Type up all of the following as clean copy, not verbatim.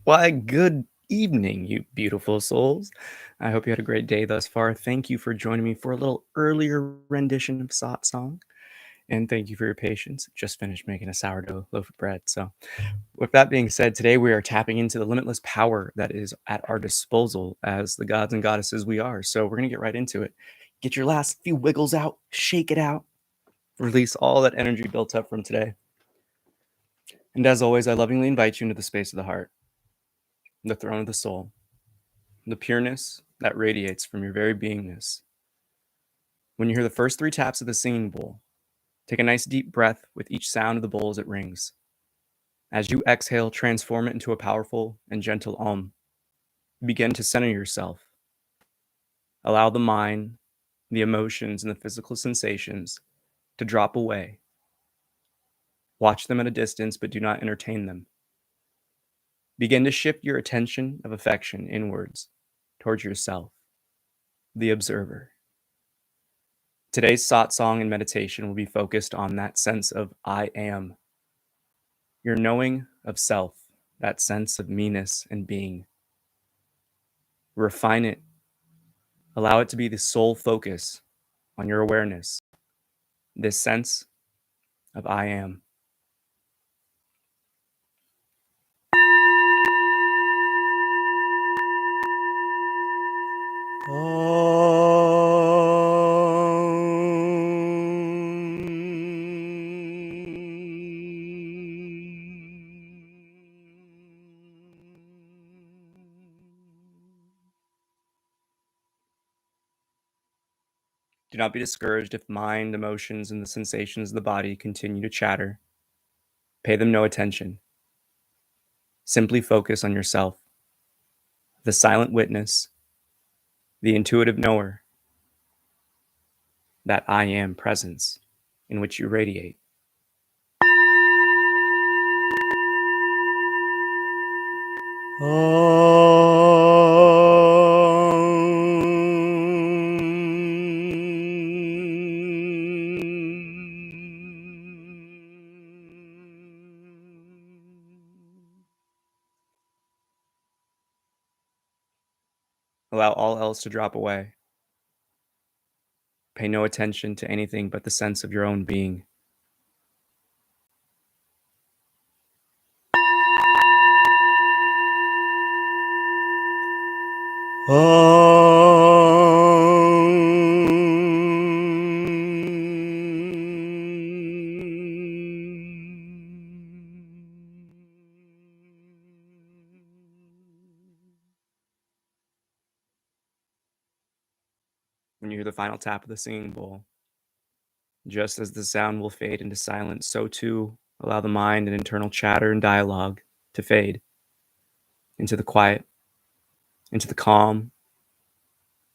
Why, good evening, you beautiful souls. I hope you had a great day thus far. Thank you for joining me for a little earlier rendition of Satsang. And thank you for your patience. Just finished making a sourdough loaf of bread. So, with that being said, today we are tapping into the limitless power that is at our disposal as the gods and goddesses we are. So, we're going to get right into it. Get your last few wiggles out, shake it out, release all that energy built up from today. And as always, I lovingly invite you into the space of the heart, the throne of the soul, the pureness that radiates from your very beingness. When you hear the first 3 taps of the singing bowl, take a nice deep breath with each sound of the bowl as it rings. As you exhale, transform it into a powerful and gentle Om. Begin to center yourself. Allow the mind, the emotions, and the physical sensations to drop away. Watch them at a distance, but do not entertain them. Begin to shift your attention of affection inwards towards yourself, the observer. Today's satsang and meditation will be focused on that sense of I am. Your knowing of self, that sense of me-ness and being. Refine it. Allow it to be the sole focus on your awareness. This sense of I am. Do not be discouraged if mind, emotions, and the sensations of the body continue to chatter. Pay them no attention. Simply focus on yourself, the silent witness, the intuitive knower, that I am presence in which you radiate. Allow all else to drop away. Pay no attention to anything but the sense of your own being. When you hear the final tap of the singing bowl, just as the sound will fade into silence, so too allow the mind and internal chatter and dialogue to fade into the quiet, into the calm,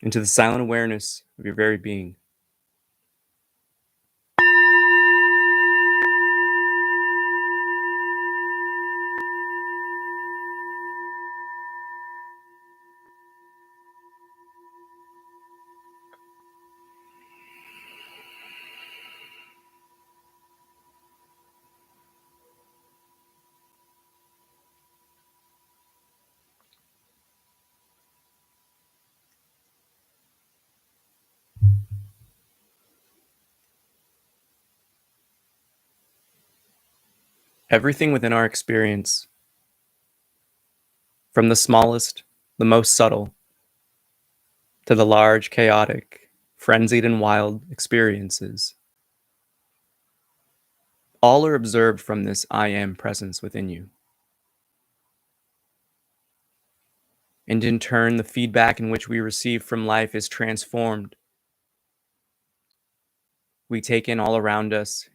into the silent awareness of your very being. Everything within our experience, from the smallest, the most subtle, to the large, chaotic, frenzied, and wild experiences, all are observed from this I am presence within you. And in turn, the feedback in which we receive from life is transformed. We take in all around us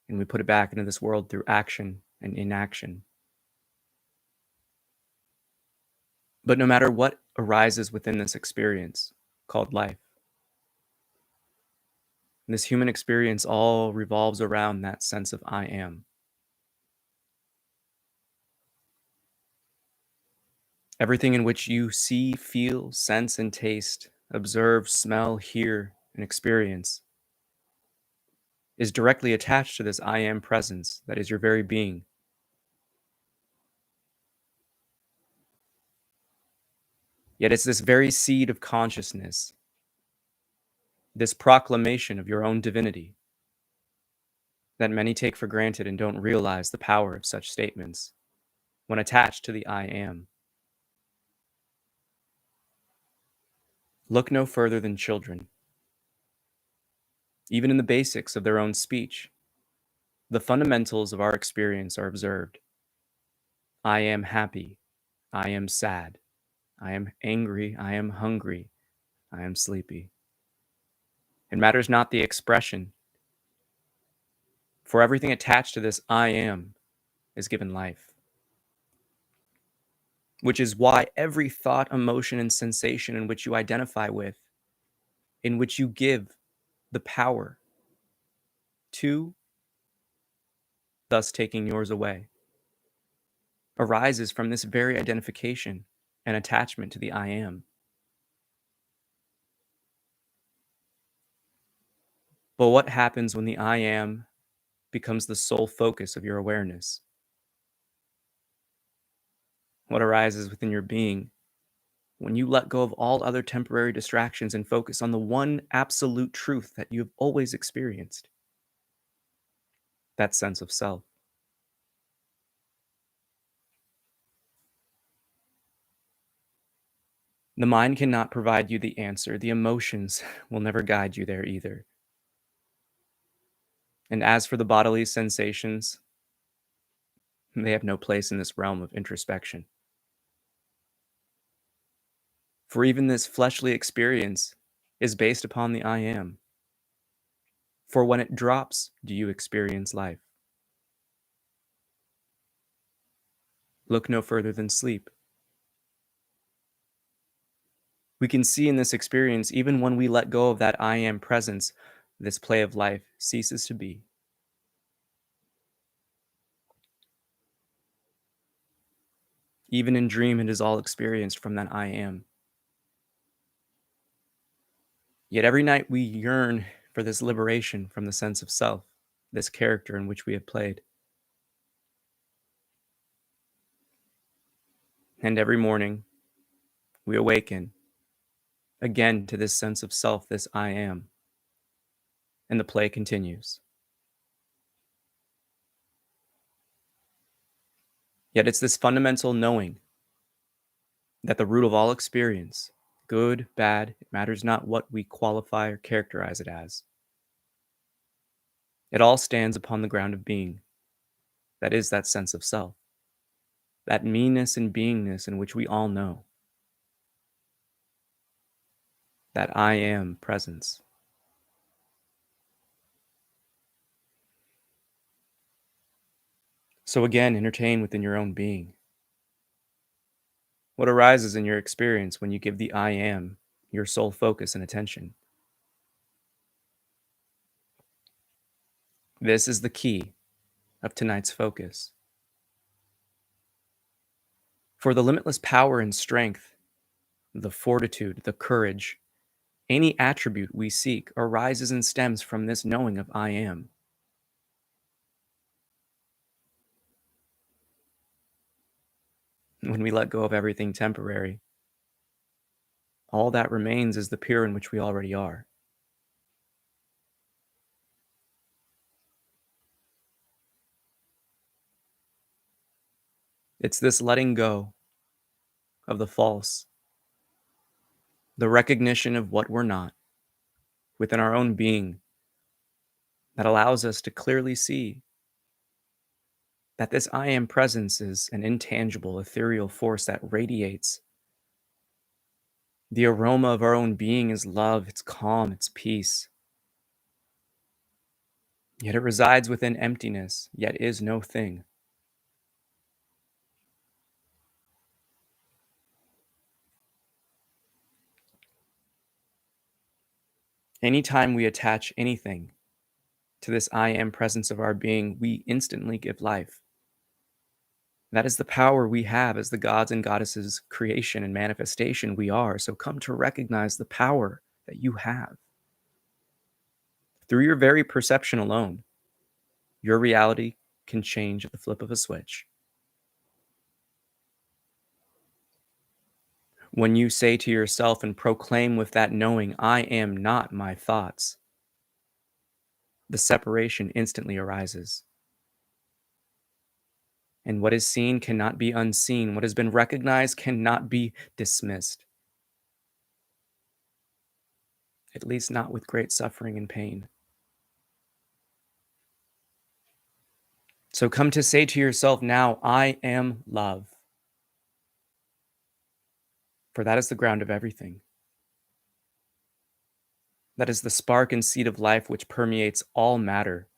and we put it back into this world through action and inaction. But no matter what arises within this experience called life, this human experience all revolves around that sense of I am. Everything in which you see, feel, sense, and taste, observe, smell, hear, and experience is directly attached to this I am presence that is your very being. Yet it's this very seed of consciousness, this proclamation of your own divinity, that many take for granted and don't realize the power of such statements when attached to the I am. Look no further than children. Even in the basics of their own speech, the fundamentals of our experience are observed. I am happy. I am sad. I am angry. I am hungry. I am sleepy. It matters not the expression, for everything attached to this I am is given life. Which is why every thought, emotion, and sensation in which you identify with, in which you give the power to, thus taking yours away, arises from this very identification and attachment to the I am. But what happens when the I am becomes the sole focus of your awareness? What arises within your being when you let go of all other temporary distractions and focus on the one absolute truth that you've always experienced? That sense of self. The mind cannot provide you the answer. The emotions will never guide you there either. And as for the bodily sensations, they have no place in this realm of introspection. For even this fleshly experience is based upon the I am. For when it drops, do you experience life? Look no further than sleep. We can see in this experience, even when we let go of that I am presence, this play of life ceases to be. Even in dream, it is all experienced from that I am. Yet every night we yearn for this liberation from the sense of self, this character in which we have played. And every morning we awaken again to this sense of self, this I am. And the play continues. Yet it's this fundamental knowing that the root of all experience, good, bad, it matters not what we qualify or characterize it as. It all stands upon the ground of being. That is that sense of self, that meanness and beingness in which we all know. That I am presence. So again, entertain within your own being. What arises in your experience when you give the I am your sole focus and attention? This is the key of tonight's focus. For the limitless power and strength, the fortitude, the courage, any attribute we seek arises and stems from this knowing of I am. When we let go of everything temporary, all that remains is the pure in which we already are. It's this letting go of the false, the recognition of what we're not within our own being that allows us to clearly see that this I am presence is an intangible, ethereal force that radiates. The aroma of our own being is love, it's calm, it's peace. Yet it resides within emptiness, yet is no thing. Anytime we attach anything to this I am presence of our being, we instantly give life. That is the power we have as the gods and goddesses creation and manifestation we are. So come to recognize the power that you have. Through your very perception alone, your reality can change at the flip of a switch. When you say to yourself and proclaim with that knowing, I am not my thoughts, the separation instantly arises. And what is seen cannot be unseen. What has been recognized cannot be dismissed, at least not with great suffering and pain. So come to say to yourself now, I am love. For that is the ground of everything. That is the spark and seed of life which permeates all matter.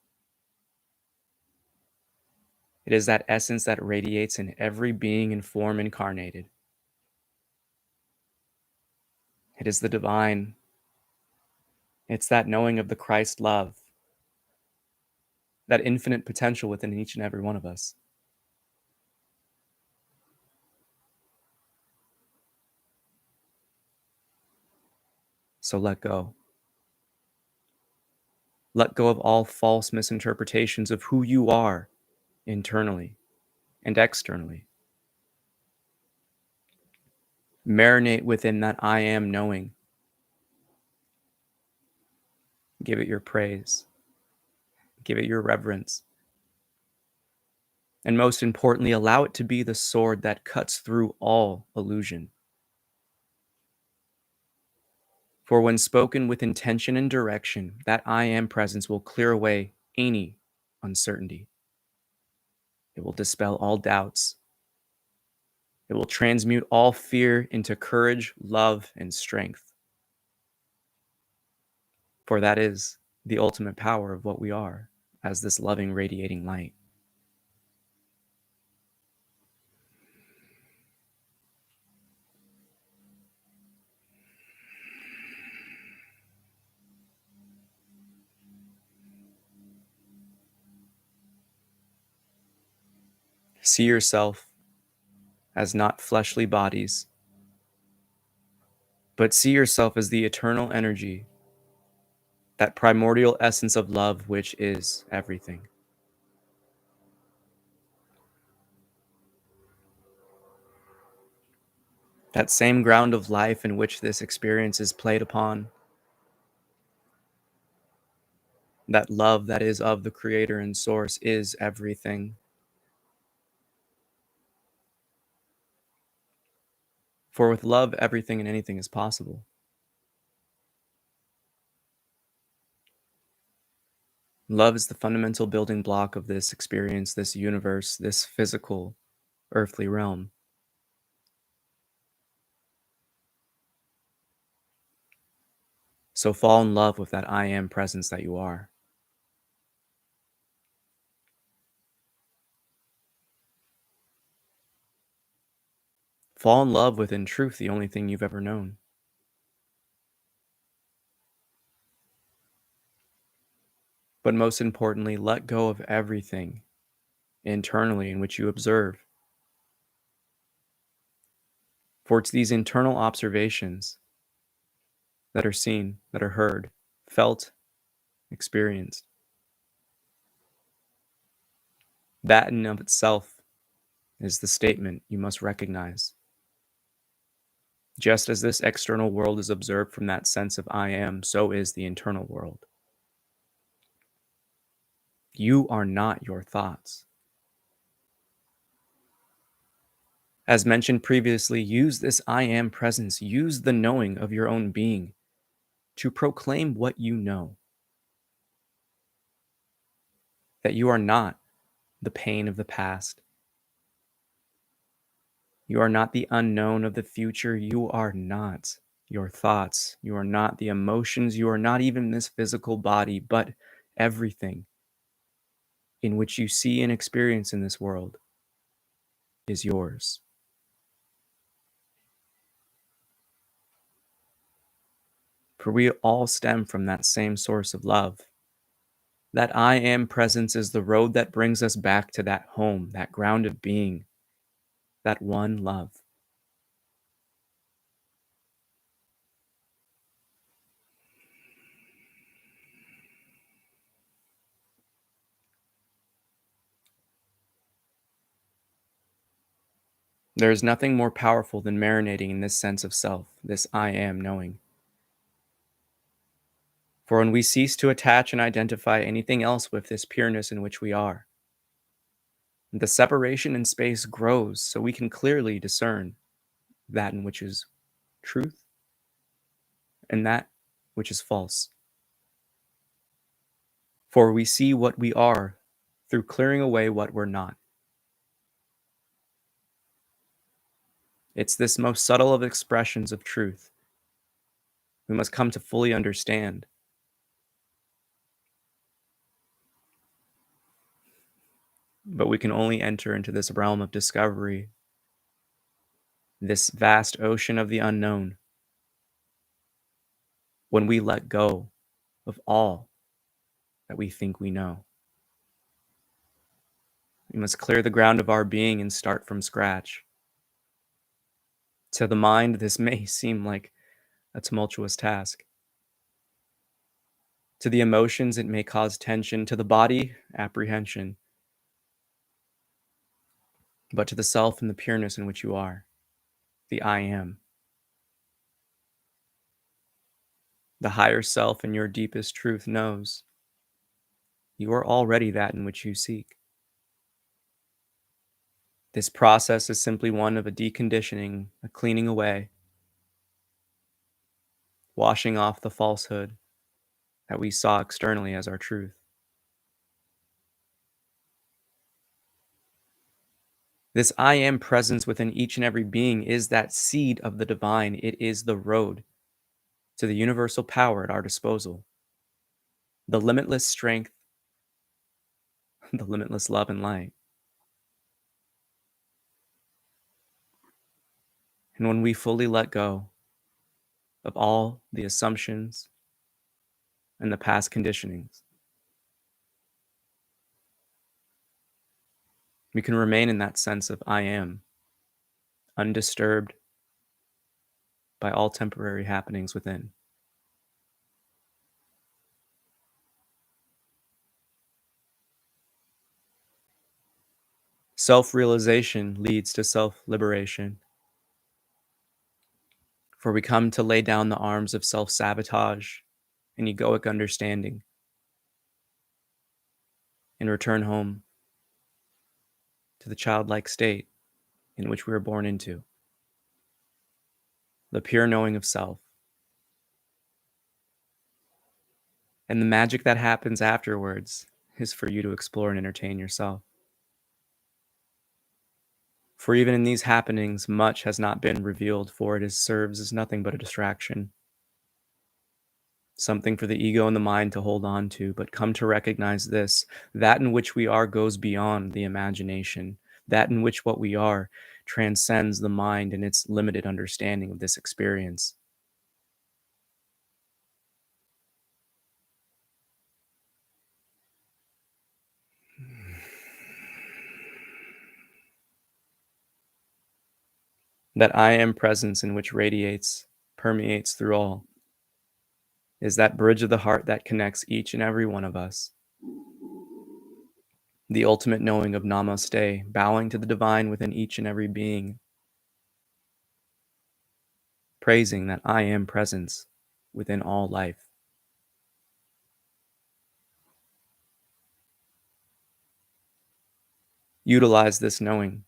It is that essence that radiates in every being and form incarnated. It is the divine. It's that knowing of the Christ love, that infinite potential within each and every one of us. So let go. Let go of all false misinterpretations of who you are internally and externally. Marinate within that I am knowing. Give it your praise. Give it your reverence. And most importantly, allow it to be the sword that cuts through all illusion. For when spoken with intention and direction, that I am presence will clear away any uncertainty. It will dispel all doubts. It will transmute all fear into courage, love, and strength. For that is the ultimate power of what we are as this loving, radiating light. See yourself as not fleshly bodies, but see yourself as the eternal energy, that primordial essence of love, which is everything. That same ground of life in which this experience is played upon, that love that is of the Creator and Source is everything. For with love, everything and anything is possible. Love is the fundamental building block of this experience, this universe, this physical, earthly realm. So fall in love with that I am presence that you are. Fall in love with, in truth, the only thing you've ever known. But most importantly, let go of everything internally in which you observe. For it's these internal observations that are seen, that are heard, felt, experienced. That in and of itself is the statement you must recognize. Just as this external world is observed from that sense of I am, so is the internal world. You are not your thoughts. As mentioned previously, use this I am presence, use the knowing of your own being to proclaim what you know. That you are not the pain of the past. You are not the unknown of the future. You are not your thoughts. You are not the emotions. You are not even this physical body, but everything in which you see and experience in this world is yours. For we all stem from that same source of love. That I am presence is the road that brings us back to that home, that ground of being, that one love. There is nothing more powerful than marinating in this sense of self, this I am knowing. For when we cease to attach and identify anything else with this pureness in which we are, the separation in space grows so we can clearly discern that in which is truth and that which is false. For we see what we are through clearing away what we're not. It's this most subtle of expressions of truth we must come to fully understand. But we can only enter into this realm of discovery, this vast ocean of the unknown, when we let go of all that we think we know. We must clear the ground of our being and start from scratch. To the mind, this may seem like a tumultuous task. To the emotions, it may cause tension. To the body, apprehension. But to the self and the pureness in which you are, the I am, the higher self in your deepest truth knows you are already that in which you seek. This process is simply one of a deconditioning, a cleaning away, washing off the falsehood that we saw externally as our truth. This I am presence within each and every being is that seed of the divine. It is the road to the universal power at our disposal, the limitless strength, the limitless love and light. And when we fully let go of all the assumptions and the past conditionings, we can remain in that sense of I am, undisturbed by all temporary happenings within. Self-realization leads to self-liberation, for we come to lay down the arms of self-sabotage and egoic understanding and return home to the childlike state in which we were born into, the pure knowing of self. And the magic that happens afterwards is for you to explore and entertain yourself. For even in these happenings, much has not been revealed, for it serves as nothing but a distraction, something for the ego and the mind to hold on to, but come to recognize this: that in which we are goes beyond the imagination. That in which what we are transcends the mind and its limited understanding of this experience. That I am presence in which radiates, permeates through all, is that bridge of the heart that connects each and every one of us. The ultimate knowing of Namaste, bowing to the divine within each and every being, praising that I am presence within all life. Utilize this knowing.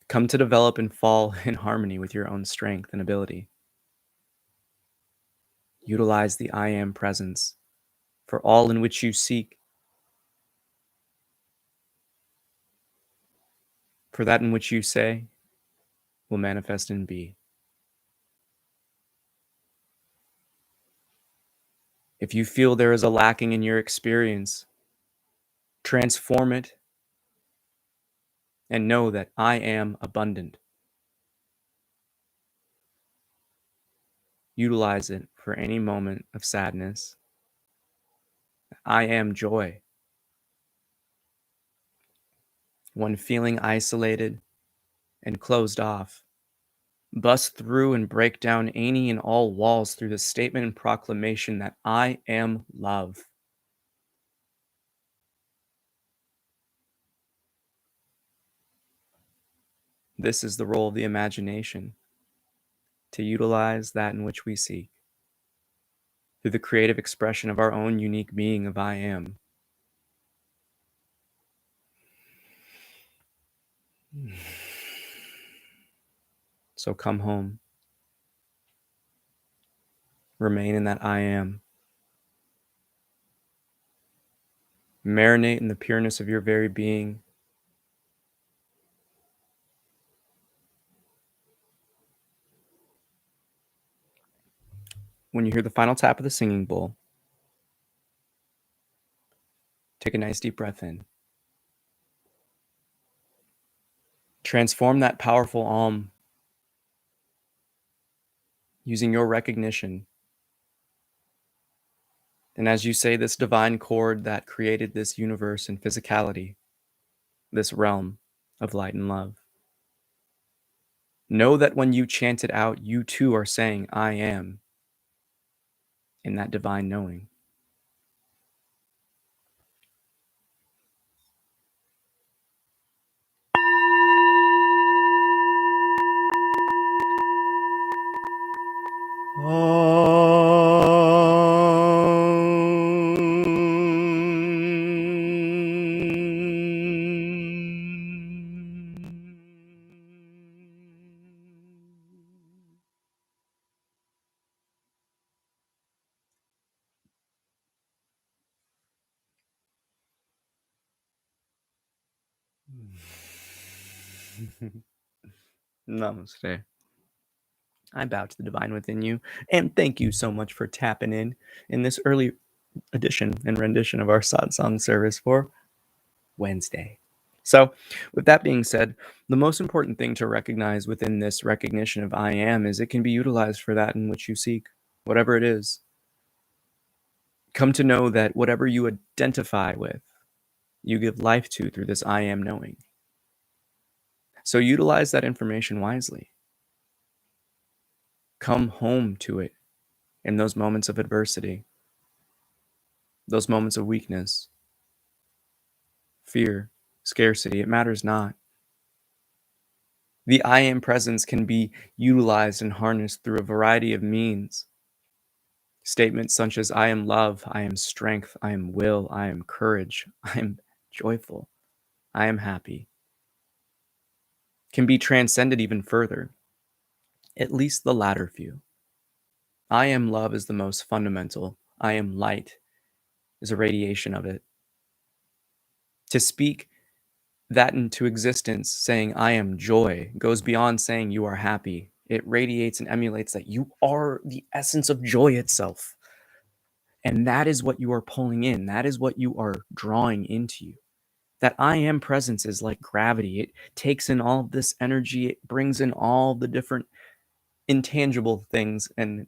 Come to develop and fall in harmony with your own strength and ability. Utilize the I am presence for all in which you seek, for that in which you say will manifest and be. If you feel there is a lacking in your experience, transform it and know that I am abundant. Utilize it for any moment of sadness. I am joy. When feeling isolated and closed off, bust through and break down any and all walls through the statement and proclamation that I am love. This is the role of the imagination, to utilize that in which we seek, through the creative expression of our own unique being of I am. So come home. Remain in that I am. Marinate in the pureness of your very being. When you hear the final tap of the singing bowl, take a nice deep breath in. Transform that powerful Om using your recognition. And as you say this divine chord that created this universe and physicality, this realm of light and love, know that when you chant it out, you too are saying, I am, in that divine knowing. Namaste. I bow to the divine within you, and thank you so much for tapping in this early edition and rendition of our satsang service for Wednesday. So, with that being said, the most important thing to recognize within this recognition of I am is it can be utilized for that in which you seek, whatever it is. Come to know that whatever you identify with, you give life to through this I am knowing. So utilize that information wisely. Come home to it in those moments of adversity, those moments of weakness, fear, scarcity. It matters not. The I am presence can be utilized and harnessed through a variety of means. Statements such as I am love, I am strength, I am will, I am courage, I am joyful, I am happy, can be transcended even further, at least the latter few. I am love is the most fundamental. I am light is a radiation of it. To speak that into existence, saying I am joy, goes beyond saying you are happy. It radiates and emulates that you are the essence of joy itself. And that is what you are pulling in. That is what you are drawing into you. That I am presence is like gravity. It takes in all of this energy. It brings in all the different intangible things and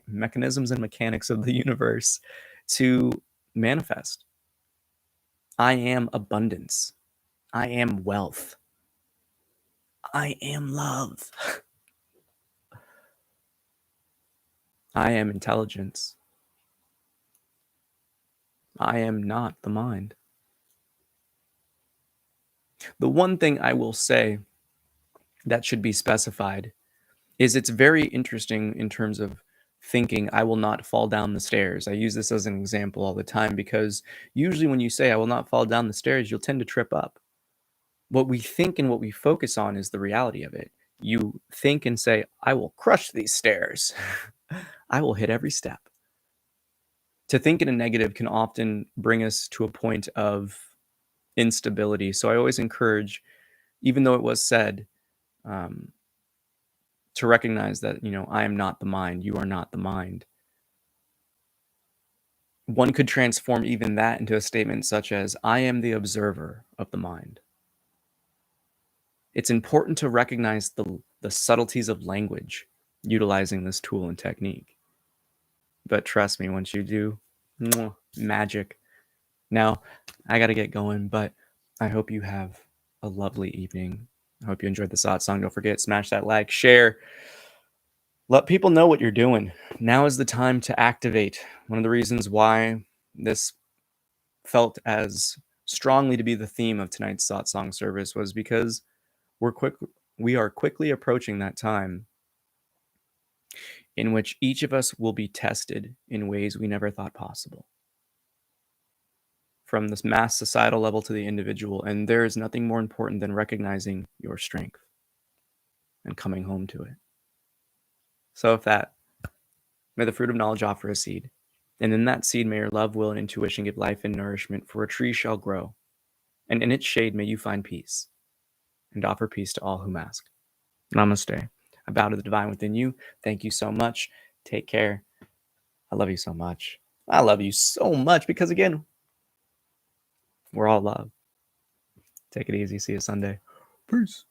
mechanisms and mechanics of the universe to manifest. I am abundance. I am wealth. I am love. I am intelligence. I am not the mind. The one thing I will say that should be specified is it's very interesting in terms of thinking, I will not fall down the stairs. I use this as an example all the time because usually when you say, I will not fall down the stairs, you'll tend to trip up. What we think and what we focus on is the reality of it. You think and say, I will crush these stairs. I will hit every step. To think in a negative can often bring us to a point of instability. So I always encourage, even though it was said, to recognize that, I am not the mind, you are not the mind. One could transform even that into a statement such as, I am the observer of the mind. It's important to recognize the subtleties of language utilizing this tool and technique. But trust me, once you do, magic. Now, I got to get going, but I hope you have a lovely evening. I hope you enjoyed the satsang. Don't forget, smash that like, share. Let people know what you're doing. Now is the time to activate. One of the reasons why this felt as strongly to be the theme of tonight's satsang service was because we're we are quickly approaching that time in which each of us will be tested in ways we never thought possible. From this mass societal level to the individual, and there is nothing more important than recognizing your strength and coming home to it. So if that, may the fruit of knowledge offer a seed, and in that seed may your love, will, and intuition give life and nourishment, for a tree shall grow, and in its shade may you find peace, and offer peace to all whom ask. Namaste. I bow to the divine within you. Thank you so much. Take care. I love you so much. I love you so much because, again, we're all love. Take it easy. See you Sunday. Peace.